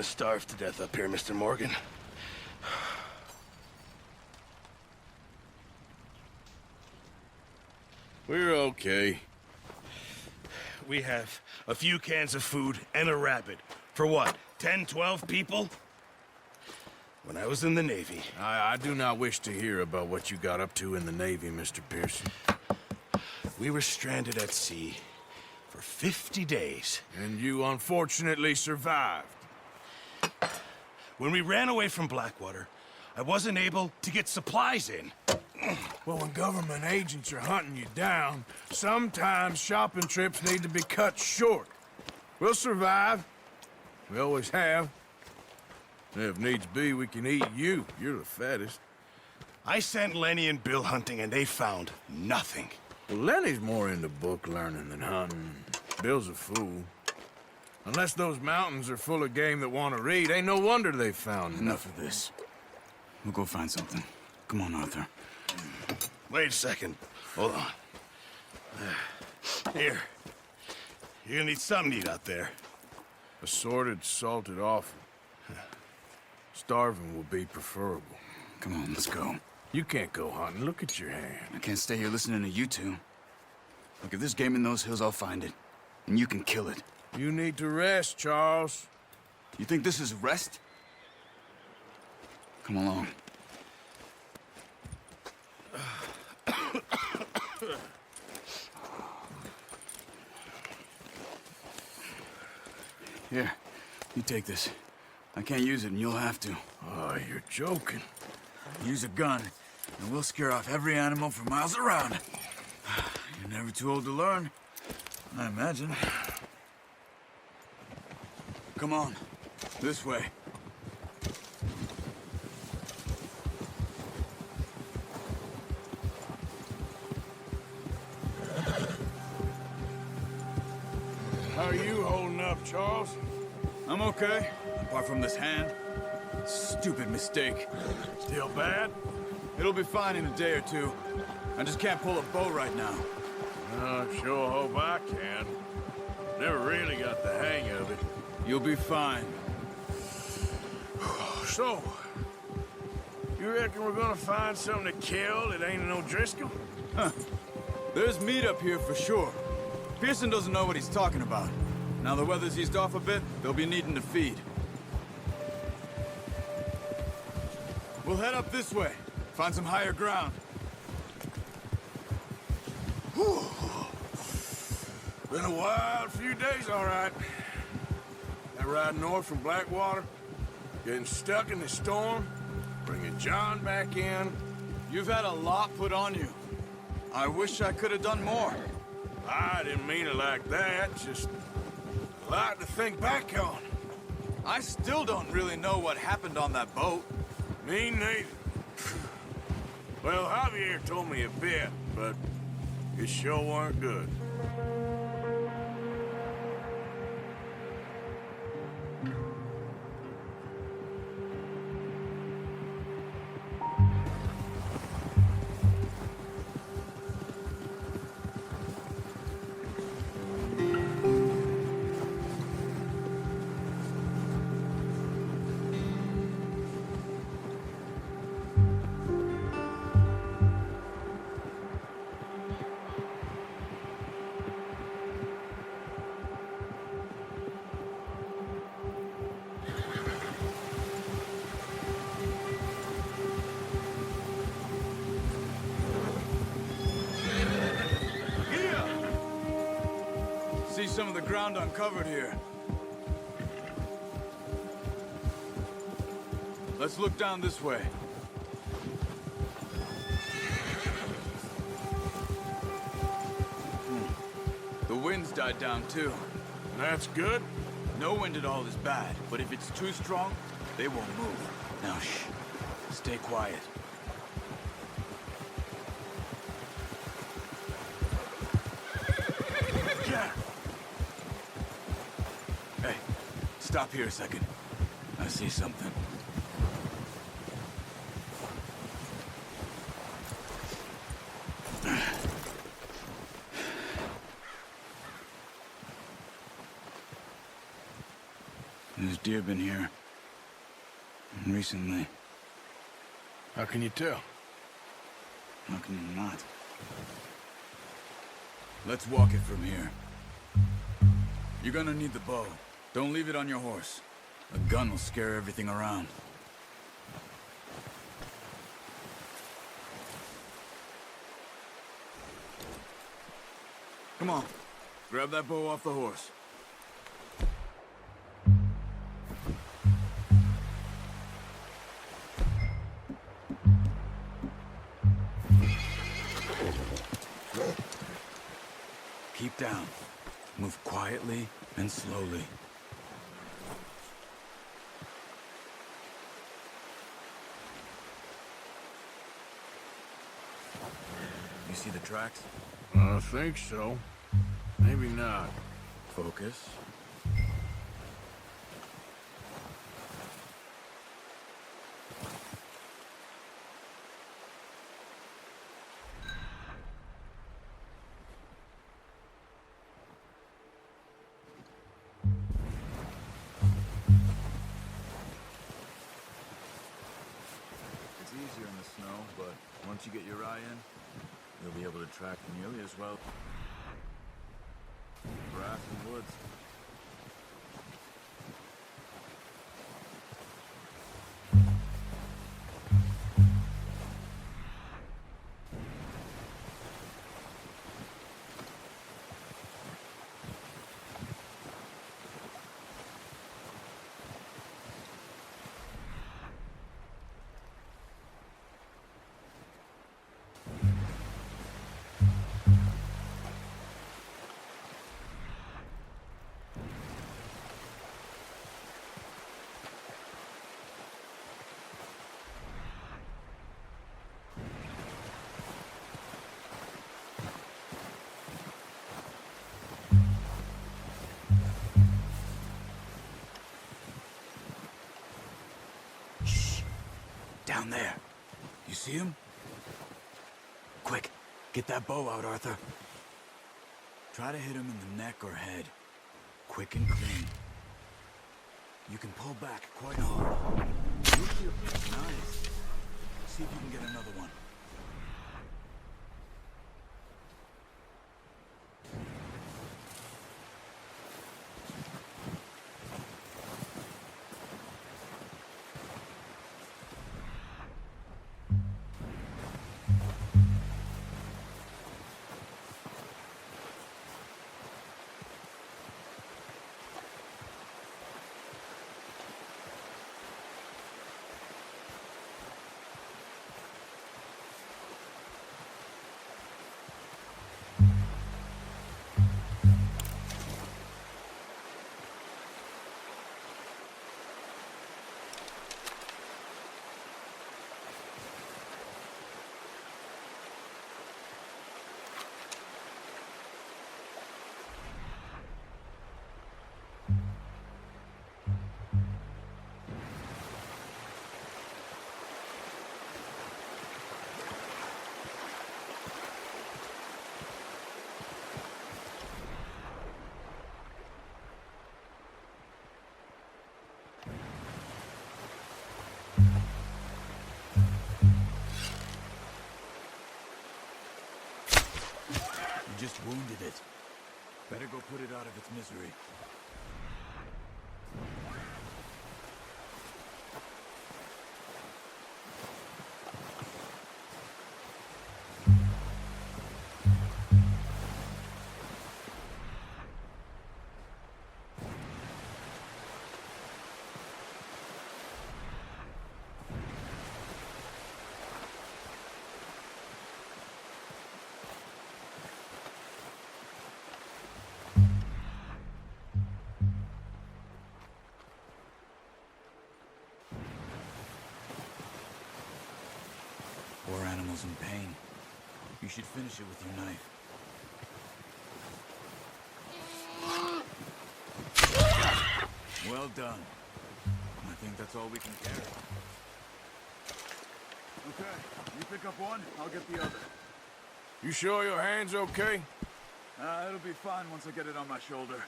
gonna starve to death up here, Mr. Morgan. We're okay. We have a few cans of food and a rabbit. For what, 10, 12 people? When I was in the Navy... I do not wish to hear about what you got up to in the Navy, Mr. Pearson. We were stranded at sea for 50 days. And you unfortunately survived. When we ran away from Blackwater, I wasn't able to get supplies in. Well, when government agents are hunting you down, sometimes shopping trips need to be cut short. We'll survive. We always have. If needs be, we can eat you. You're the fattest. I sent Lenny and Bill hunting, and they found nothing. Well, Lenny's more into book learning than hunting. Bill's a fool. Unless those mountains are full of game that want to read, ain't no wonder they found Enough of this. We'll go find something. Come on, Arthur. Wait a second. Hold on. Here. You're gonna need something to eat out there. Assorted, salted offal. Starving will be preferable. Come on, let's go. You can't go hunting. Look at your hand. I can't stay here listening to you two. Look, if there's game in those hills, I'll find it. And you can kill it. You need to rest, Charles. You think this is rest? Come along. Here, you take this. I can't use it, and you'll have to. Oh, you're joking. Use a gun, and we'll scare off every animal for miles around. You're never too old to learn, I imagine. Come on, this way. How are you holding up, Charles? I'm okay, apart from this hand. Stupid mistake. Still bad? It'll be fine in a day or two. I just can't pull a bow right now. I sure hope I can. Never really got the hang of it. You'll be fine. So, you reckon we're gonna find something to kill that ain't no Driscoll? There's meat up here for sure. Pearson doesn't know what he's talking about. Now the weather's eased off a bit, they'll be needing to feed. We'll head up this way. Find some higher ground. Whew. Been a wild few days, all right. That ride north from Blackwater, getting stuck in the storm, bringing John back in. You've had a lot put on you. I wish I could have done more. I didn't mean it like that, just a lot to think back on. I still don't really know what happened on that boat. Me neither. Well, Javier told me a bit, but it sure weren't good. See some of the ground uncovered here. Let's look down this way. The wind's died down too. That's good. No wind at all is bad, but if it's too strong, they won't move. Now shh. Stay quiet. Hey, stop here a second. I see something. There's deer been here. Recently. How can you tell? How can you not? Let's walk it from here. You're gonna need the bow. Don't leave it on your horse. A gun will scare everything around. Come on. Grab that bow off the horse. Keep down. Move quietly and slowly. You see the tracks? I think so. Maybe not. Focus. It's easier in the snow, but once you get your eye in, you'll be able to track nearly as well. Grass and woods. Down there. You see him? Quick, get that bow out, Arthur. Try to hit him in the neck or head. Quick and clean. You can pull back quite hard. Nice. See if you can get another one. You just wounded it. Better go put it out of its misery. Poor animal's in pain. You should finish it with your knife. Well done. I think that's all we can carry. Okay, you pick up one, I'll get the other. You sure your hand's okay? It'll be fine once I get it on my shoulder.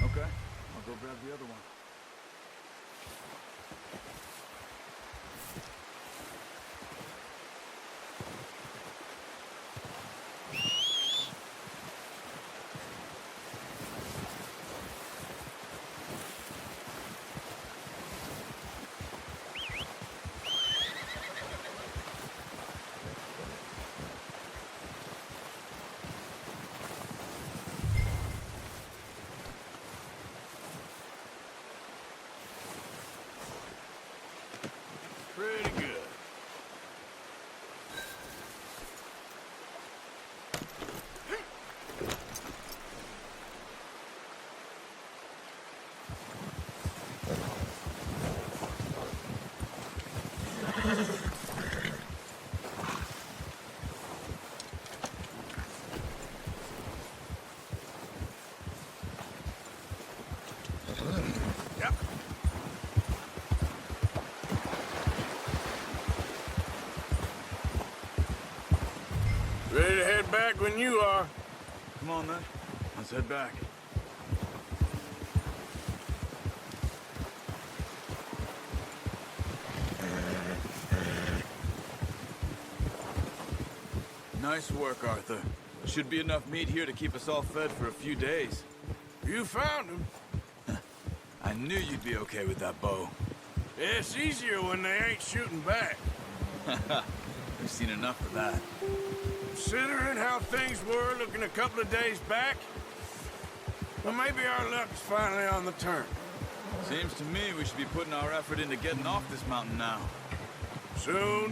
Okay, I'll I'll go grab the other one. Pretty good. Yep. Ready to head back when you are. Come on, then. Let's head back. Nice work, Arthur. Should be enough meat here to keep us all fed for a few days. You found him. I knew you'd be okay with that bow. It's easier when they ain't shooting back. We've seen enough of that. Considering how things were looking a couple of days back, well, maybe our luck is finally on the turn. Seems to me we should be putting our effort into getting off this mountain now. Soon.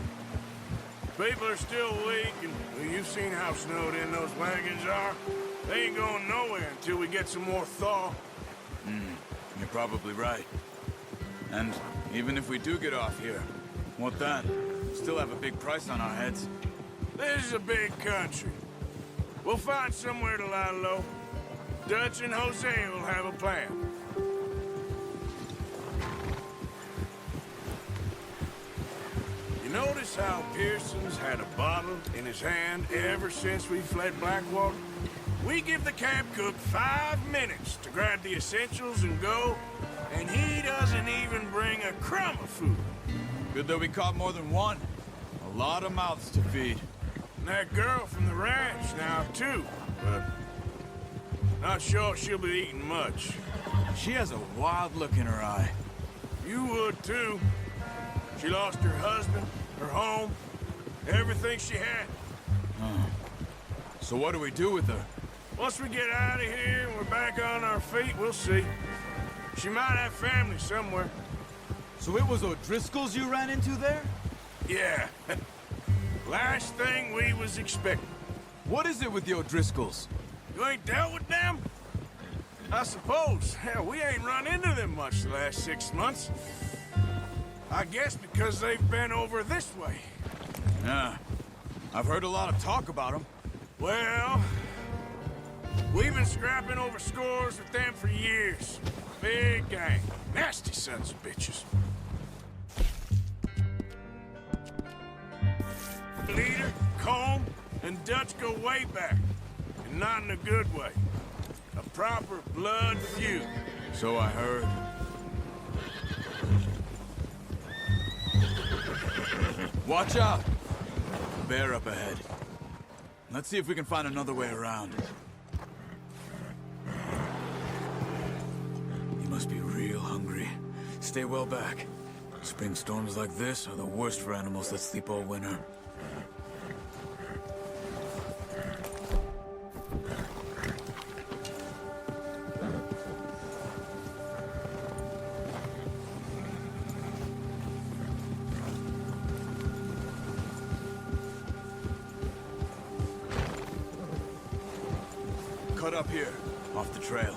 People are still weak, and well, you've seen how snowed in those wagons are. They ain't going nowhere until we get some more thaw. You're probably right. And even if we do get off here, what then? Still have a big price on our heads. This is a big country. We'll find somewhere to lie low. Dutch and Jose will have a plan. You notice how Pearson's had a bottle in his hand ever since we fled Blackwater? We give the camp cook 5 minutes to grab the essentials and go, and he doesn't even bring a crumb of food. Good that we caught more than one. A lot of mouths to feed. And that girl from the ranch now, too, but not sure she'll be eating much. She has a wild look in her eye. You would, too. She lost her husband, her home, everything she had. So what do we do with her? Once we get out of here and we're back on our feet, we'll see. She might have family somewhere. So it was O'Driscoll's you ran into there? Yeah. Last thing we was expecting. What is it with the O'Driscolls? You ain't dealt with them? I suppose. Hell, we ain't run into them much the last 6 months. I guess because they've been over this way. Yeah. I've heard a lot of talk about them. Well, we've been scrapping over scores with them for years. Big gang. Nasty sons of bitches. Leader, Combe, and Dutch go way back. And not in a good way. A proper blood feud. So I heard. Watch out! Bear up ahead. Let's see if we can find another way around. You must be real hungry. Stay well back. Spring storms like this are the worst for animals that sleep all winter. Cut up here, off the trail.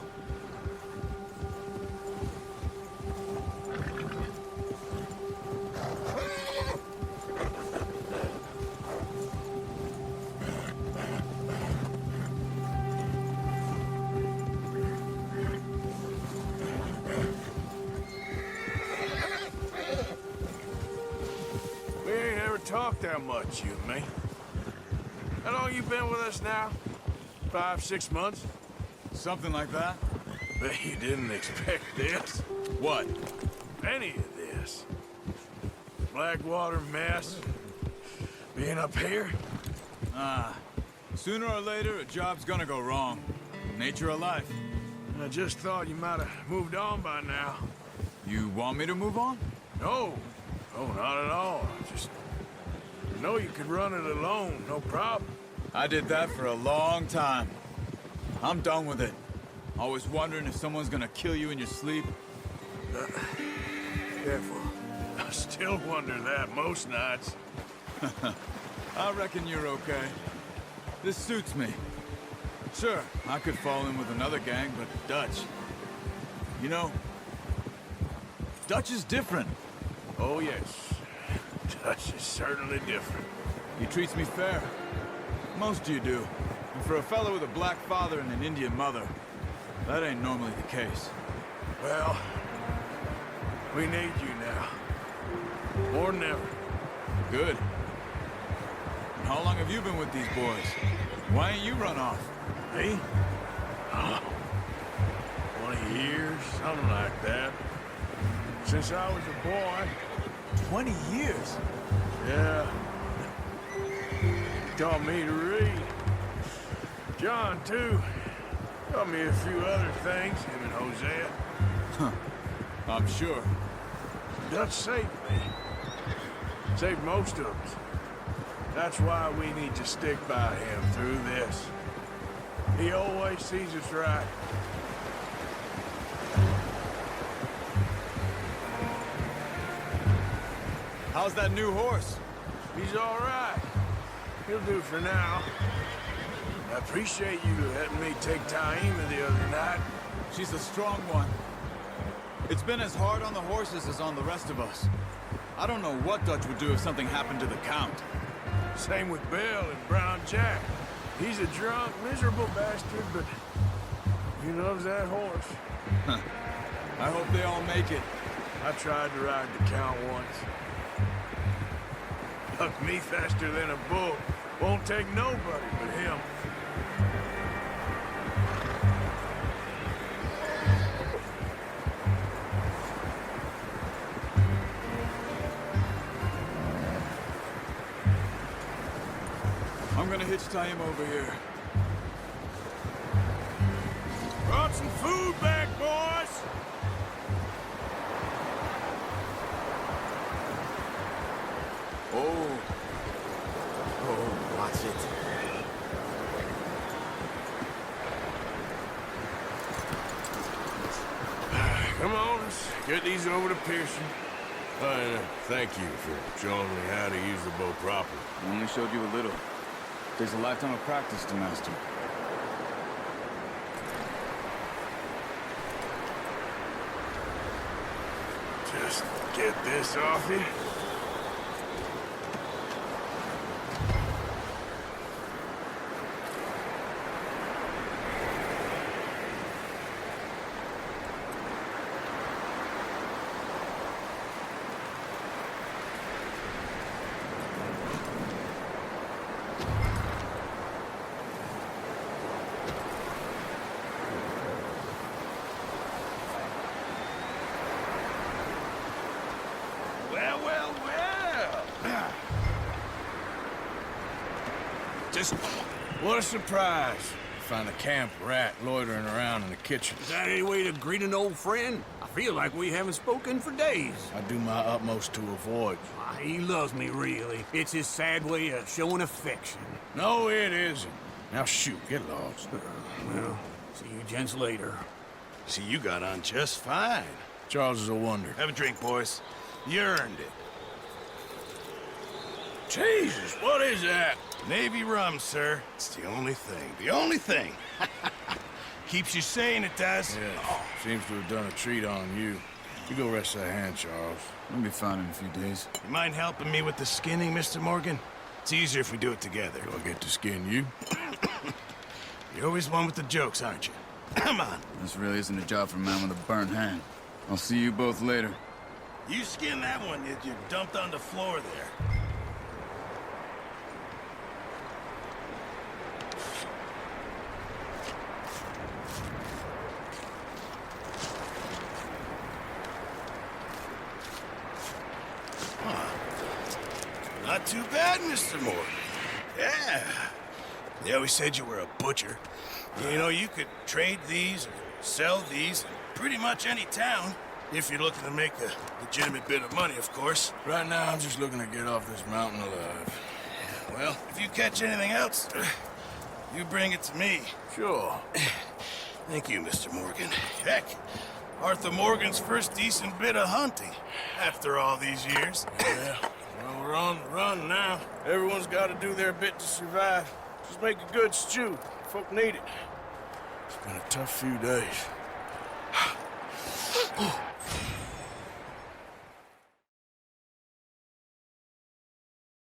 We ain't ever talked that much, you and me. How long you been with us now? 5, 6 months? Something like that? Bet you didn't expect this. What? Any of this. Blackwater mess. Being up here. Sooner or later, a job's gonna go wrong. Nature of life. I just thought you might have moved on by now. You want me to move on? No. No, not at all. I know you could run it alone, no problem. I did that for a long time. I'm done with it. Always wondering if someone's gonna kill you in your sleep. Careful. I still wonder that most nights. I reckon you're okay. This suits me. Sure, I could fall in with another gang, but Dutch... You know, Dutch is different. Oh, yes. Dutch is certainly different. He treats me fair. Most of you do. And for a fellow with a black father and an Indian mother, that ain't normally the case. Well, we need you now. More than ever. Good. And how long have you been with these boys? Why ain't you run off? Me? Oh, 20 years, something like that. Since I was a boy. 20 years? Yeah. Taught me to read. John, too. Taught me a few other things, him and Hosea. I'm sure. Dutch saved me. Saved most of us. That's why we need to stick by him through this. He always sees us right. How's that new horse? He's all right. He'll do for now. I appreciate you letting me take Taima the other night. She's a strong one. It's been as hard on the horses as on the rest of us. I don't know what Dutch would do if something happened to the Count. Same with Bill and Brown Jack. He's a drunk, miserable bastard, but he loves that horse. I hope they all make it. I tried to ride the Count once. Bucked me faster than a bull. Won't take nobody but him. I'm gonna hitch Taima over here. Brought some food back, boys! Oh. Oh, watch it. Come on, let's get these over to Pearson. Thank you for showing me how to use the bow properly. I only showed you a little. There's a lifetime of practice to master. Just get this off you. Just what a surprise. Find a camp rat loitering around in the kitchen. Is that any way to greet an old friend? I feel like we haven't spoken for days. I do my utmost to avoid. He loves me, really. It's his sad way of showing affection. No, it isn't. Now shoot, get lost. Well, see you gents later. See, you got on just fine. Charles is a wonder. Have a drink, boys. You earned it. Jesus, what is that? Navy rum, sir. It's the only thing. The only thing. Keeps you sane, it does. Yeah, seems to have done a treat on you. You go rest that hand, Charles. I'll be fine in a few days. You mind helping me with the skinning, Mr. Morgan? It's easier if we do it together. Do I get to skin you? You're always one with the jokes, aren't you? Come on. This really isn't a job for a man with a burnt hand. I'll see you both later. You skin that one that you dumped on the floor there. Not too bad, Mr. Morgan. Yeah. They always said you were a butcher. You know, you could trade these or sell these in pretty much any town. If you're looking to make a legitimate bit of money, of course. Right now, I'm just looking to get off this mountain alive. Well, if you catch anything else, you bring it to me. Sure. Thank you, Mr. Morgan. Heck, Arthur Morgan's first decent bit of hunting after all these years. Yeah. Well, we're on the run now. Everyone's got to do their bit to survive. Just make a good stew. Folk need it. It's been a tough few days.